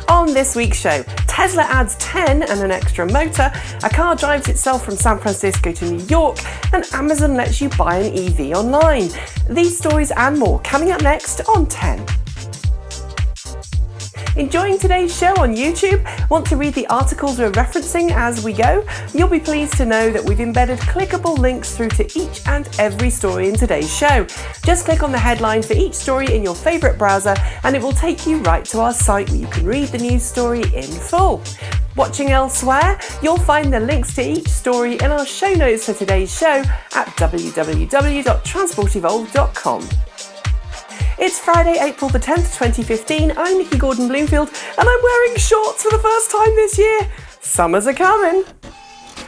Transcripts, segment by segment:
On this week's show, Tesla adds T.E.N and an extra motor, a car drives itself from San Francisco to New York, and Amazon lets you buy an EV online. These stories and more coming up next on T.E.N. Enjoying today's show on YouTube? Want to read the articles we're referencing as we go? You'll be pleased to know that we've embedded clickable links through to each and every story in today's show. Just click on the headline for each story in your favourite browser and it will take you right to our site where you can read the news story in full. Watching elsewhere? You'll find the links to each story in our show notes for today's show at www.transportevolved.com. It's Friday, April the 10th, 2015. I'm Nikki Gordon-Bloomfield and I'm wearing shorts for the first time this year. Summers are coming.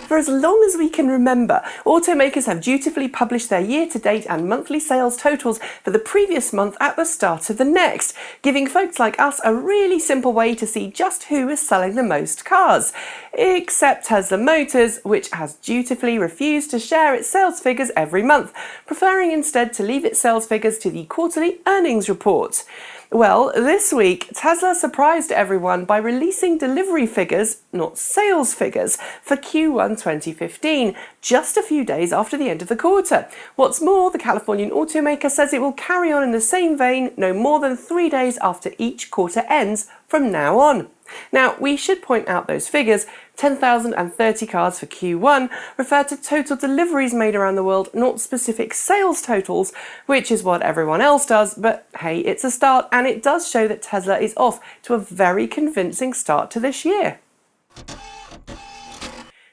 For as long as we can remember, automakers have dutifully published their year-to-date and monthly sales totals for the previous month at the start of the next, giving folks like us a really simple way to see just who is selling the most cars. Except Tesla Motors, which has dutifully refused to share its sales figures every month, preferring instead to leave its sales figures to the quarterly earnings report. Well, this week, Tesla surprised everyone by releasing delivery figures, not sales figures, for Q1 2015, just a few days after the end of the quarter. What's more, the Californian automaker says it will carry on in the same vein no more than 3 days after each quarter ends from now on. Now, we should point out those figures. 10,030 cars for Q1 refer to total deliveries made around the world, not specific sales totals, which is what everyone else does, but hey, it's a start and it does show that Tesla is off to a very convincing start to this year.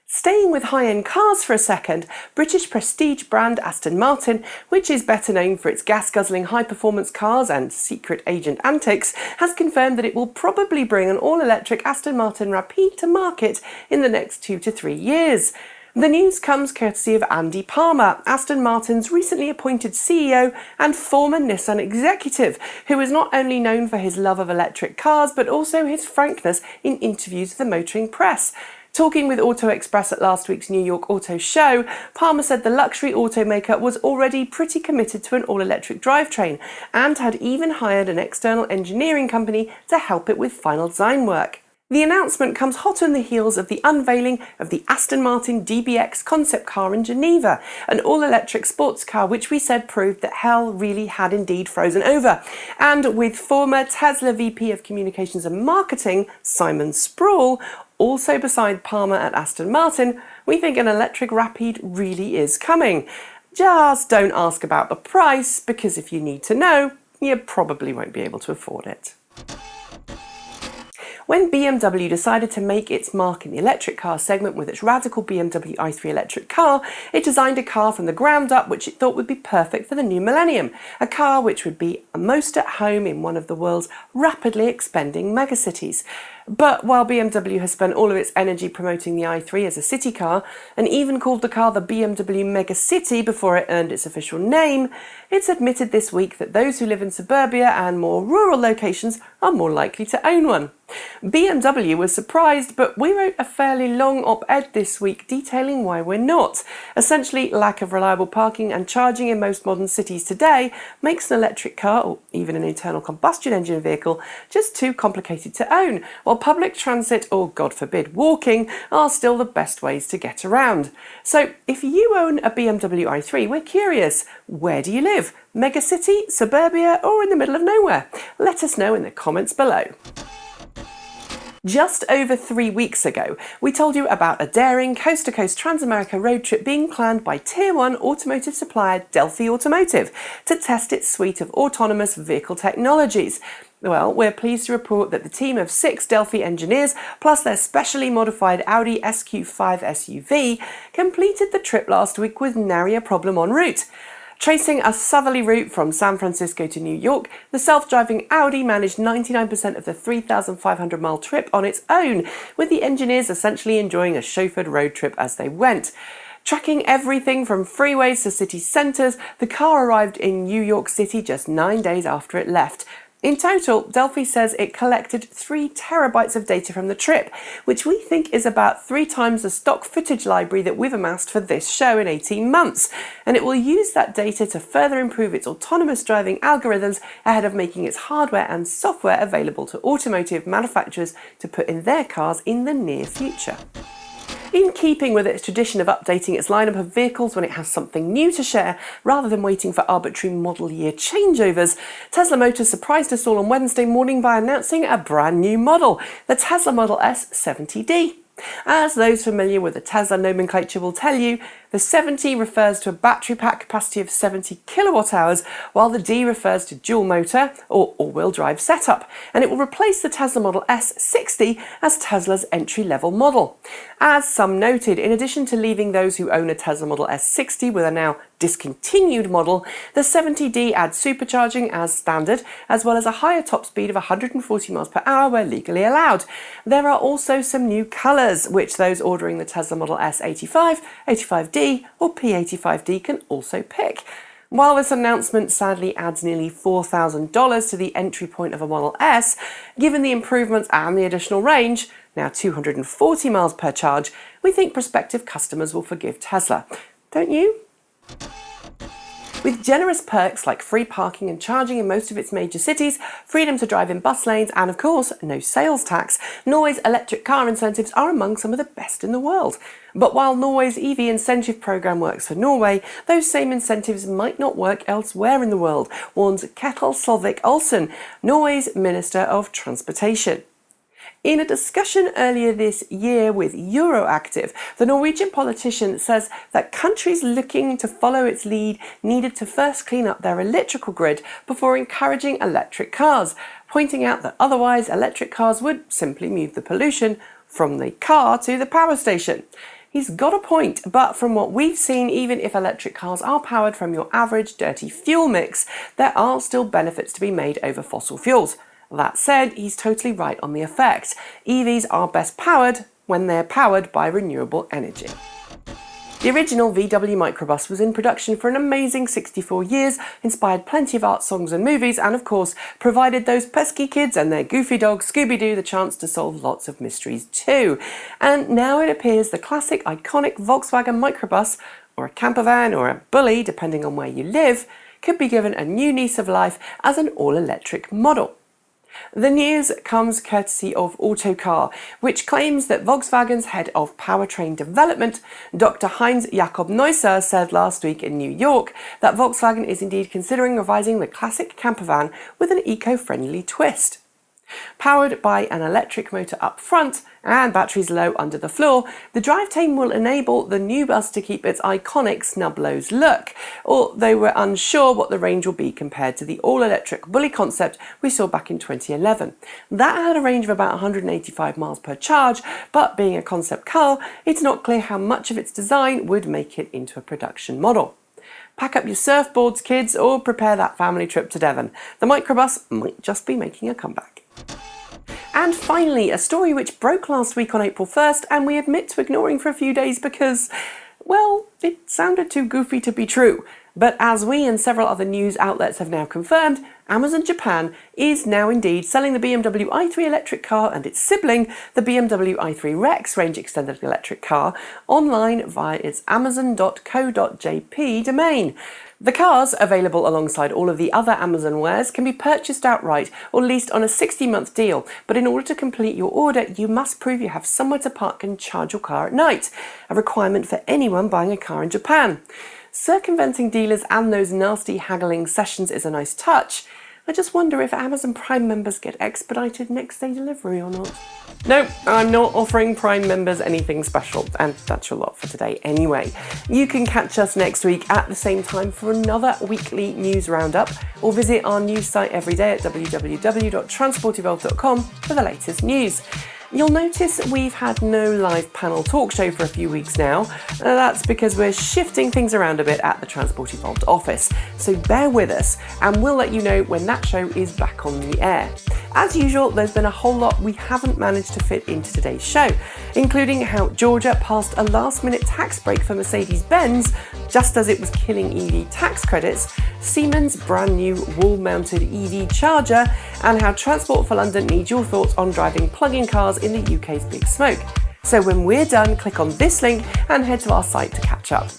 Staying with high-end cars for a second, British prestige brand Aston Martin, which is better known for its gas-guzzling high-performance cars and secret agent antics, has confirmed that it will probably bring an all-electric Aston Martin Rapide to market in the next 2 to 3 years. The news comes courtesy of Andy Palmer, Aston Martin's recently appointed CEO and former Nissan executive, who is not only known for his love of electric cars, but also his frankness in interviews with the motoring press. Talking with Auto Express at last week's New York Auto Show, Palmer said the luxury automaker was already pretty committed to an all-electric drivetrain and had even hired an external engineering company to help it with final design work. The announcement comes hot on the heels of the unveiling of the Aston Martin DBX concept car in Geneva, an all-electric sports car which we said proved that hell really had indeed frozen over. And with former Tesla VP of Communications and Marketing, Simon Sproul, also beside Palmer at Aston Martin, we think an electric Rapide really is coming. Just don't ask about the price, because if you need to know, you probably won't be able to afford it. When BMW decided to make its mark in the electric car segment with its radical BMW i3 electric car, it designed a car from the ground up which it thought would be perfect for the new millennium, a car which would be most at home in one of the world's rapidly expanding megacities. But while BMW has spent all of its energy promoting the i3 as a city car, and even called the car the BMW Mega City before it earned its official name, it's admitted this week that those who live in suburbia and more rural locations are more likely to own one. BMW was surprised, but we wrote a fairly long op-ed this week detailing why we're not. Essentially, lack of reliable parking and charging in most modern cities today makes an electric car, or even an internal combustion engine vehicle, just too complicated to own, while public transit, or God forbid walking, are still the best ways to get around. So if you own a BMW i3, we're curious, where do you live? Megacity, suburbia, or in the middle of nowhere? Let us know in the comments below. Just over 3 weeks ago, we told you about a daring coast-to-coast Transamerica road trip being planned by Tier 1 automotive supplier Delphi Automotive to test its suite of autonomous vehicle technologies. Well, we're pleased to report that the team of 6 Delphi engineers, plus their specially modified Audi SQ5 SUV, completed the trip last week with nary a problem en route. Tracing a southerly route from San Francisco to New York, the self-driving Audi managed 99% of the 3,500-mile trip on its own, with the engineers essentially enjoying a chauffeured road trip as they went. Tracking everything from freeways to city centres, the car arrived in New York City just 9 days after it left. In total, Delphi says it collected 3 terabytes of data from the trip, which we think is about 3 times the stock footage library that we've amassed for this show in 18 months, and it will use that data to further improve its autonomous driving algorithms ahead of making its hardware and software available to automotive manufacturers to put in their cars in the near future. In keeping with its tradition of updating its lineup of vehicles when it has something new to share, rather than waiting for arbitrary model year changeovers, Tesla Motors surprised us all on Wednesday morning by announcing a brand new model, the Tesla Model S 70D. As those familiar with the Tesla nomenclature will tell you, the 70 refers to a battery pack capacity of 70 kilowatt hours, while the D refers to dual motor or all-wheel drive setup, and it will replace the Tesla Model S 60 as Tesla's entry-level model. As some noted, in addition to leaving those who own a Tesla Model S 60 with a now discontinued model, the 70D adds supercharging as standard, as well as a higher top speed of 140 miles per hour where legally allowed. There are also some new colours, which those ordering the Tesla Model S 85, 85D or P85D can also pick. While this announcement sadly adds nearly $4,000 to the entry point of a Model S, given the improvements and the additional range, now 240 miles per charge, we think prospective customers will forgive Tesla. Don't you? With generous perks like free parking and charging in most of its major cities, freedom to drive in bus lanes, and of course, no sales tax, Norway's electric car incentives are among some of the best in the world. But while Norway's EV incentive programme works for Norway, those same incentives might not work elsewhere in the world, warns Ketil Solvik-Olsen, Norway's Minister of Transportation. In a discussion earlier this year with Euroactiv, the Norwegian politician says that countries looking to follow its lead needed to first clean up their electrical grid before encouraging electric cars, pointing out that otherwise electric cars would simply move the pollution from the car to the power station. He's got a point, but from what we've seen, even if electric cars are powered from your average dirty fuel mix, there are still benefits to be made over fossil fuels. That said, he's totally right on the effect. EVs are best powered when they're powered by renewable energy. The original VW microbus was in production for an amazing 64 years, inspired plenty of art, songs and movies, and of course provided those pesky kids and their goofy dog Scooby-Doo the chance to solve lots of mysteries too. And now it appears the classic iconic Volkswagen microbus, or a camper van or a bully depending on where you live, could be given a new lease of life as an all-electric model. The news comes courtesy of Autocar, which claims that Volkswagen's head of powertrain development, Dr. Heinz Jakob Neusser, said last week in New York that Volkswagen is indeed considering revising the classic campervan with an eco-friendly twist. Powered by an electric motor up front and batteries low under the floor, the drivetrain will enable the new bus to keep its iconic snub-nose look, although we're unsure what the range will be compared to the all-electric bully concept we saw back in 2011. That had a range of about 185 miles per charge, but being a concept car, it's not clear how much of its design would make it into a production model. Pack up your surfboards, kids, or prepare that family trip to Devon. The microbus might just be making a comeback. And finally, a story which broke last week on April 1st and we admit to ignoring for a few days because, well, it sounded too goofy to be true. But as we and several other news outlets have now confirmed, Amazon Japan is now indeed selling the BMW i3 electric car and its sibling, the BMW i3 Rex range extended electric car, online via its amazon.co.jp domain. The cars, available alongside all of the other Amazon wares, can be purchased outright or leased on a 60-month deal, but in order to complete your order, you must prove you have somewhere to park and charge your car at night, a requirement for anyone buying a car in Japan. Circumventing dealers and those nasty haggling sessions is a nice touch. I just wonder if Amazon Prime members get expedited next day delivery or not. No, I'm not offering Prime members anything special, and that's your lot for today anyway. You can catch us next week at the same time for another weekly news roundup, or visit our news site every day at www.transportevolved.com for the latest news. You'll notice we've had no live panel talk show for a few weeks now. That's because we're shifting things around a bit at the Transport Evolved office, so bear with us and we'll let you know when that show is back on the air. As usual, there's been a whole lot we haven't managed to fit into today's show, including how Georgia passed a last-minute tax break for Mercedes-Benz just as it was killing EV tax credits, Siemens' brand new wall-mounted EV charger, and how Transport for London needs your thoughts on driving plug-in cars in the UK's big smoke. So when we're done, click on this link and head to our site to catch up.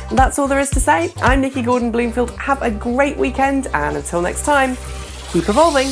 And that's all there is to say. I'm Nikki Gordon-Bloomfield. Have a great weekend, and until next time, keep evolving.